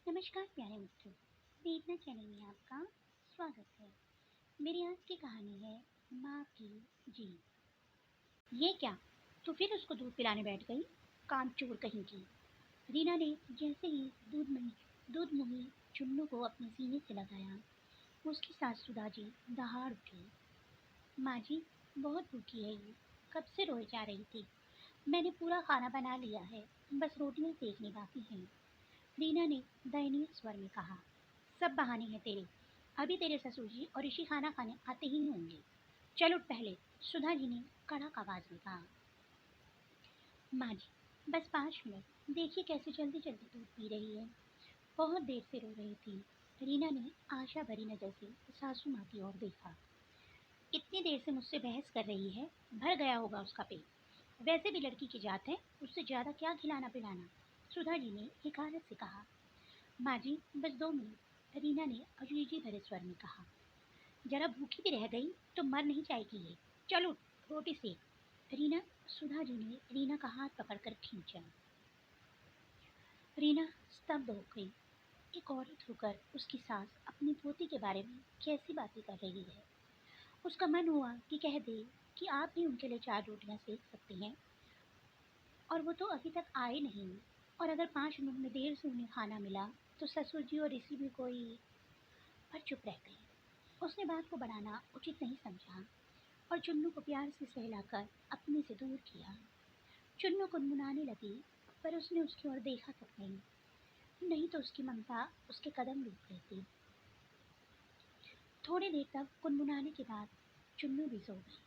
नमस्कार प्यारे मित्रों, वेदना चैनल में आपका स्वागत है। मेरी आज की कहानी है माँ की जीत। ये क्या? तो फिर उसको दूध पिलाने बैठ गई, कामचोर कहीं की। रीना ने जैसे ही दूध मुही चुन्नू को अपने सीने से लगाया, उसकी सास सुधा जी दहाड़ उठी। माँ जी, बहुत भूखी है ये, कब से रोए जा रही थी। मैंने पूरा खाना बना लिया है, बस रोटियां सेकनी बाकी हैं। रीना ने दयनीय स्वर में कहा। सब बहाने हैं तेरे। अभी तेरे ससुर जी और ऋषि खाना खाने आते ही होंगे। चल उठ पहले। सुधा जी ने कड़क आवाज में कहा। माँ जी, बस 5 मिनट, देखिए कैसे जल्दी जल्दी दूध पी रही है। बहुत देर से रो रही थी। रीना ने आशा भरी नजर से सासू माँ की ओर देखा। इतनी देर से मुझसे बहस कर रही है, भर गया होगा उसका पेट। वैसे भी लड़की की जात है, उससे ज्यादा क्या खिलाना पिलाना। सुधा जी ने हिकारत से कहा। माँ जी, बस 2 मिनट, रीना ने अजीजी भरे स्वर में कहा। जरा भूखी भी रह गई तो मर नहीं जाएगी ये। चल उठ, रोटी सेक। सुधा जी ने रीना का हाथ पकड़कर खींचा। रीना स्तब्ध हो गई। एक औरत होकर उसकी सास अपनी पोती के बारे में कैसी बातें कर रही है। उसका मन हुआ कि कह दे कि आप भी उनके लिए 4 रोटियां सेक सकती हैं, और वो तो अभी तक आए नहीं। और अगर 5 मिनट में देर से उन्हें खाना मिला तो ससुर जी और ऋषि भी कोई। पर चुप रह गई। उसने बात को बढ़ाना उचित नहीं समझा और चुन्नू को प्यार से सहलाकर अपने से दूर किया। चुन्नू गुनगुनाने लगी, पर उसने उसकी ओर देखा तक नहीं। नहीं तो उसकी ममता उसके कदम रोक लेती। थोड़ी देर तक गुनगुनाने के बाद चुन्नू भी सो गई।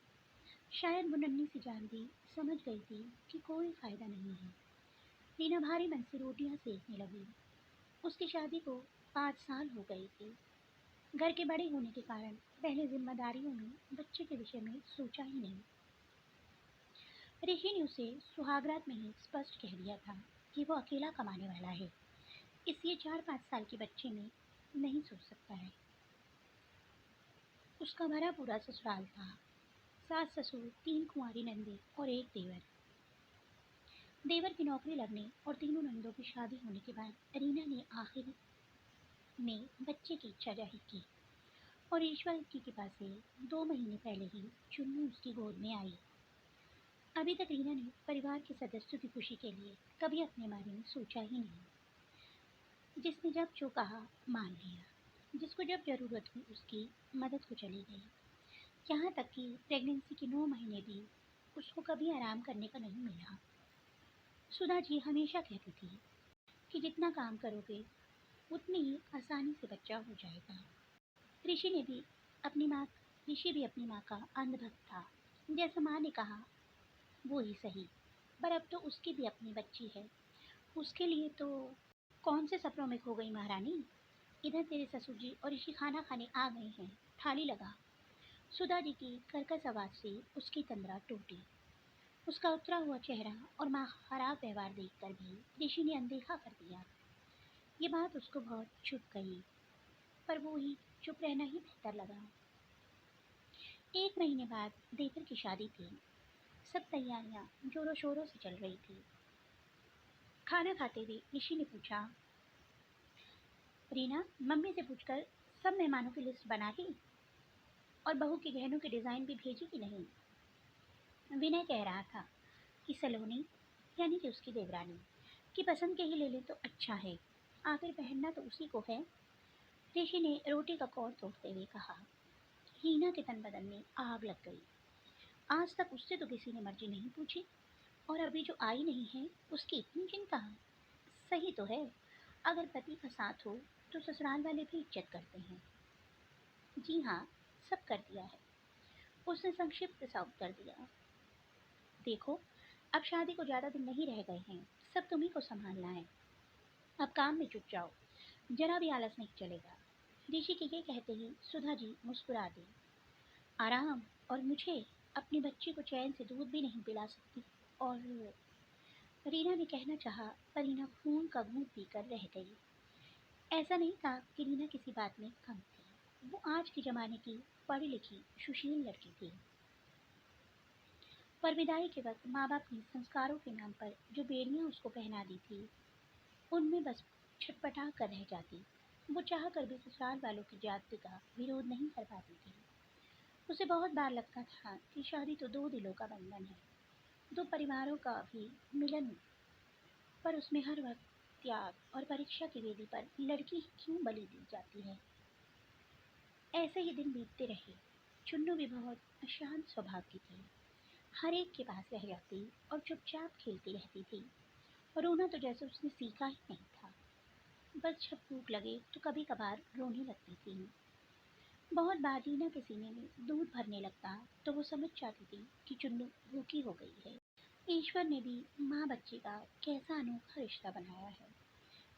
शायद वो नन्ही सी जान भी समझ गई थी कि कोई फायदा नहीं है। रीना भारी मन से रोटियां सेकने लगी। उसकी शादी को 5 साल हो गए थे। घर के बड़े होने के कारण पहले जिम्मेदारियों में बच्चे के विषय में सोचा ही नहीं। ऋषि ने उसे सुहागरात में ही स्पष्ट कह दिया था कि वो अकेला कमाने वाला है, इसलिए 4-5 साल के बच्चे में नहीं सोच सकता है। उसका भरा पूरा ससुराल था। सास ससुर, 3 कुंवारी नंदी और एक देवर। देवर की नौकरी लगने और तीनों नंदों की शादी होने के बाद रीना ने आखिर में बच्चे की इच्छा जाहिर की और ईश्वर की कृपा से 2 महीने पहले ही चुन्नू उसकी गोद में आई। अभी तक रीना ने परिवार के सदस्यों की खुशी के लिए कभी अपने बारे में सोचा ही नहीं। जिसने जब जो कहा मान लिया, जिसको जब जरूरत हुई उसकी मदद को चली गई। यहाँ तक कि प्रेगनेंसी के 9 महीने भी उसको कभी आराम करने का नहीं मिला। सुधा जी हमेशा कहती थी कि जितना काम करोगे उतनी ही आसानी से बच्चा हो जाएगा। ऋषि ने भी अपनी माँ ऋषि भी अपनी माँ का अंधभक्त था। जैसा माँ ने कहा वो ही सही। पर अब तो उसकी भी अपनी बच्ची है। उसके लिए तो कौन से सपनों में खो गई महारानी। इधर तेरे ससुर जी और ऋषि खाना खाने आ गए हैं, थाली लगा। सुधा जी की कर्कश आवाज से उसकी तंद्रा टूटी। उसका उतरा हुआ चेहरा और माँ का खराब व्यवहार देखकर भी ऋषि ने अनदेखा कर दिया। ये बात उसको बहुत चुप गई, पर वो ही चुप रहना ही बेहतर लगा। 1 महीने बाद देवर की शादी थी। सब तैयारियां जोरों शोरों से चल रही थी। खाना खाते हुए ऋषि ने पूछा। रीना, मम्मी से पूछकर सब मेहमानों की लिस्ट बना ली और बहू के गहनों के डिजाइन भी भेजी कि नहीं। विनय कह रहा था कि सलोनी, यानी कि उसकी देवरानी की पसंद के ही ले ले तो अच्छा है, आखिर पहनना तो उसी को है। ऋषि ने रोटी का कौर तोड़ते हुए कहा। हीना के तन बदन में आग लग गई। आज तक उससे तो किसी ने मर्जी नहीं पूछी, और अभी जो आई नहीं है उसकी इतनी चिंता। सही तो है, अगर पति का साथ हो तो ससुराल वाले भी इज्जत करते हैं। जी हाँ, सब कर दिया है, उसने संक्षिप्त सा उत्तर दिया। देखो, अब शादी को ज्यादा दिन नहीं रह गए हैं, सब तुम्ही को संभालना है। अब काम में जुट जाओ, जरा भी आलस नहीं चलेगा। ऋषि के ये कहते ही सुधा जी मुस्कुरा दी। आराम? और मुझे अपनी बच्ची को चैन से दूध भी नहीं पिला सकती? और रीना ने कहना चाहा, पर रीना खून का घूंट पीकर रह गई। ऐसा नहीं था कि रीना किसी बात में कम थी। वो आज के जमाने की पढ़ी लिखी सुशील लड़की थी। पर विदाई के वक्त माँ बाप ने संस्कारों के नाम पर जो बेड़ियां उसको पहना दी थी, उनमें बस छटपटा कर रह जाती। वो चाह कर भी ससुराल वालों की जाति का विरोध नहीं कर पाती थी। उसे बहुत बार लगता था कि शादी तो दो दिलों का बंधन है, दो परिवारों का भी मिलन, पर उसमें हर वक्त त्याग और परीक्षा की वेदी पर लड़की क्यों बलि दी जाती है। ऐसे ही दिन बीतते रहे। चुन्नू भी बहुत शांत स्वभाव की थी। हर एक के पास रह जाती और चुपचाप खेलती रहती थी। रोना तो जैसे उसने सीखा ही नहीं था। बस जब भूख लगे तो कभी कभार रोने लगती थी। बहुत बार रीना के सीने में दूध भरने लगता तो वो समझ जाती थी कि चुन्नू भूखी हो गई है। ईश्वर ने भी माँ बच्चे का कैसा अनोखा रिश्ता बनाया है।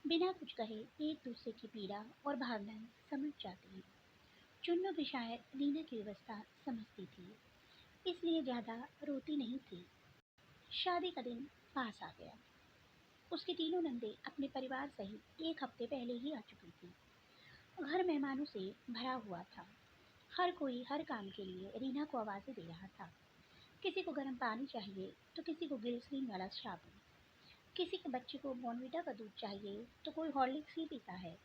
बिना कुछ कहे एक दूसरे की पीड़ा और भावनाएं समझ जाती है। चुन्नू भी शायद रीना की व्यवस्था समझती थी, इसलिए ज्यादा रोती नहीं थी। शादी का दिन पास आ गया। उसकी तीनों नंदे अपने परिवार सहित एक हफ्ते पहले ही आ चुकी थी। घर मेहमानों से भरा हुआ था। हर कोई हर काम के लिए रीना को आवाजें दे रहा था। किसी को गर्म पानी चाहिए तो किसी को ग्लिसरीन वाला साबुन, किसी के बच्चे को बॉर्नविटा का दूध चाहिए तो कोई हॉर्लिक्स ही पीता है।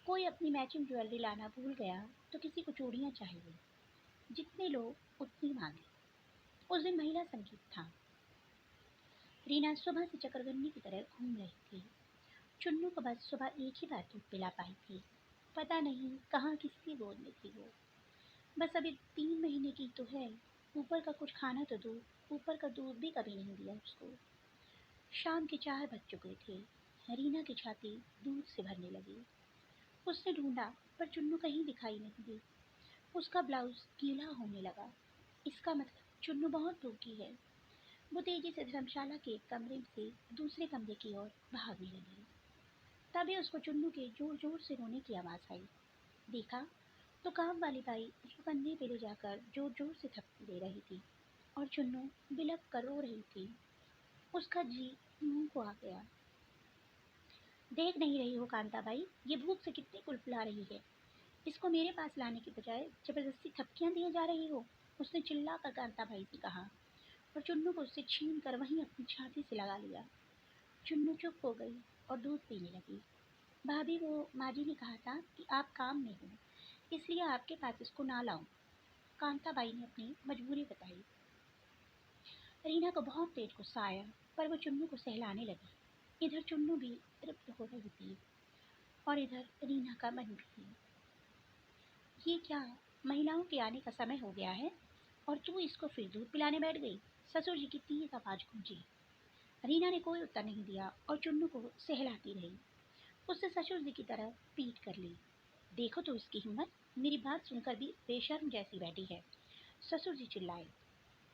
कोई अपनी मैचिंग ज्वेलरी लाना भूल गया तो किसी को चूड़ियां चाहिए। जितने लोग उतनी मांगे। उस दिन महिला संगीत था। रीना सुबह से चकरगन्नी की तरह घूम रही थी। चुन्नू को बस सुबह एक ही बार दूध पिला पाई थी। पता नहीं कहाँ किसकी गोद में थी वो। बस अभी 3 महीने की तो है। ऊपर का कुछ खाना तो दो। ऊपर का दूध भी कभी नहीं दिया उसको। शाम के 4 बज चुके थे। रीना की छाती दूध से भरने लगी। उसने ढूंढा पर चुन्नू कहीं दिखाई नहीं दी। उसका ब्लाउज गीला होने लगा। इसका मतलब चुन्नू बहुत भूखी है। वो तेजी से धर्मशाला के एक कमरे से दूसरे कमरे की ओर भागने लगी। तभी उसको चुन्नू के जोर जोर से रोने की आवाज आई। देखा तो काम वाली बाई उसको कंधे पे ले जाकर जोर जोर से थप्पड़ दे रही थी और चुन्नू बिलख कर रो रही थी। उसका जी मुंह को आ गया। देख नहीं रही हो कांताबाई, ये भूख से कितनी कुलकुला रही है। इसको मेरे पास लाने के बजाय जबरदस्ती थपकियां दिए जा रही हो। उसने चिल्लाकर कांताबाई से कहा और चुन्नू को उससे छीन कर वहीं अपनी छाती से लगा लिया। चुन्नू चुप हो गई और दूध पीने लगी। भाभी, वो माँ जी ने कहा था कि आप काम में हो, इसलिए आपके पास इसको ना लाऊं। कांताबाई ने अपनी मजबूरी बताई। रीना को बहुत तेज गुस्सा आया, पर वो चुन्नू को सहलाने लगी। इधर चुन्नू भी तृप्त हो रही थी और इधर रीना का मन भी। ये क्या, महिलाओं के आने का समय हो गया है और तू इसको फिर दूध पिलाने बैठ गई। ससुर जी की तेज आवाज गूंजी। रीना ने कोई उत्तर नहीं दिया और चुन्नू को सहलाती रही। उसने ससुर जी की तरफ पीट कर ली। देखो तो इसकी हिम्मत, मेरी बात सुनकर भी बेशर्म जैसी बैठी है। ससुर जी चिल्लाए।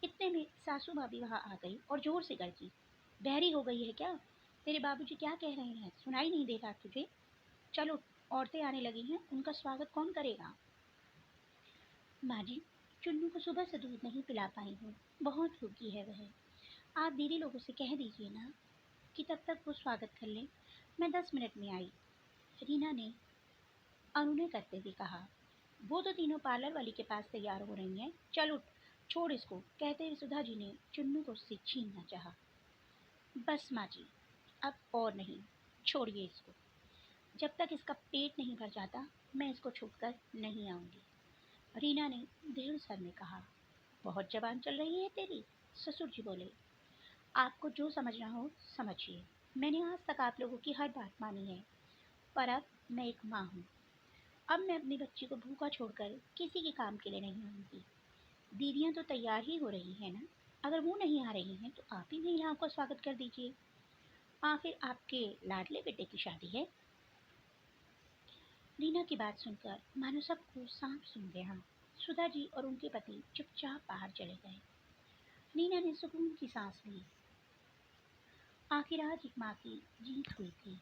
इतने में सासू भाभी वहां आ गई और जोर से गरजी। बहरी हो गई है क्या? तेरे बाबूजी क्या कह रहे हैं, सुनाई नहीं दे रहा तुझे? चलो, औरतें आने लगी हैं, उनका स्वागत कौन करेगा? माँ जी, चुन्नू को सुबह से दूध नहीं पिला पाई हूँ। बहुत भूखी है वह। आप दीदी लोगों से कह दीजिए ना कि तब तक वो स्वागत कर लें। मैं 10 मिनट में आई, रीना ने अनुनय करते हुए कहा। वो तो तीनों पार्लर वाली के पास तैयार हो रही हैं। चल उठ, छोड़ इसको, कहते हुए सुधा जी ने चुन्नू को उससे छीनना चाहा। बस माँ जी, अब और नहीं, छोड़िए इसको। जब तक इसका पेट नहीं भर जाता मैं इसको छोड़कर नहीं आऊंगी, रीना ने दृढ़ स्वर में कहा। बहुत जबान चल रही है तेरी, ससुर जी बोले। आपको जो समझना हो समझिए। मैंने आज तक आप लोगों की हर बात मानी है, पर अब मैं एक माँ हूँ। अब मैं अपनी बच्ची को भूखा छोड़कर किसी के काम के लिए नहीं आऊंगी। दीदियाँ तो तैयार ही हो रही है ना। अगर वो नहीं आ रही हैं तो आप ही महिलाओं का स्वागत कर दीजिए। आखिर आपके लाडले बेटे की शादी है। रीना की बात सुनकर मानो सबको सांप सूंघ गया। सुधा जी और उनके पति चुपचाप बाहर चले गए। रीना ने सुकून की सांस ली। आखिर आज एक माँ की जीत हुई थी।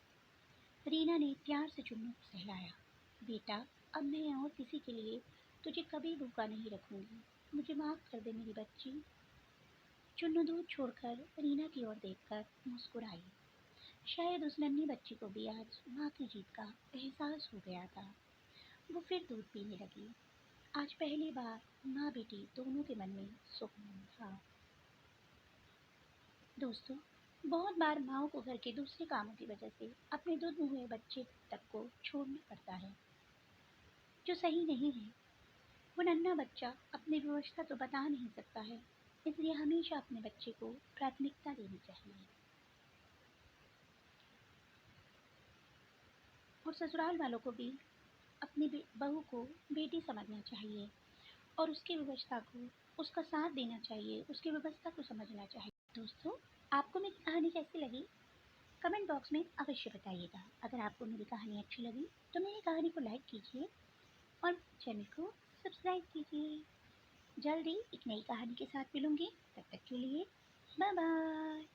रीना ने प्यार से चुन्नू को सहलाया। बेटा, अब मैं और किसी के लिए तुझे कभी भूखा नहीं रखूंगी। मुझे माफ कर दे मेरी बच्ची। चुन्नू दूध छोड़कर रीना की ओर देखकर मुस्कुराई। शायद उस नन्ही बच्ची को भी आज माँ की जीत का एहसास हो गया था। वो फिर दूध पीने लगी। आज पहली बार माँ बेटी दोनों के मन में सुकून था। दोस्तों, बहुत बार माँओं को घर के दूसरे कामों की वजह से अपने दूध में हुए बच्चे तक को छोड़ना पड़ता है, जो सही नहीं है। वो नन्हा बच्चा अपनी व्यवस्था तो बता नहीं सकता है, इसलिए हमेशा अपने बच्चे को प्राथमिकता देनी चाहिए। और ससुराल वालों को भी अपनी बहू को बेटी समझना चाहिए और उसकी व्यवस्था को, उसका साथ देना चाहिए, उसकी व्यवस्था को समझना चाहिए। दोस्तों, आपको मेरी कहानी कैसी लगी? कमेंट बॉक्स में अवश्य बताइएगा। अगर आपको मेरी कहानी अच्छी लगी तो मेरी कहानी को लाइक कीजिए और चैनल को सब्सक्राइब कीजिए। जल्दी एक नई कहानी के साथ मिलूंगी, तब तक के लिए बाय बाय।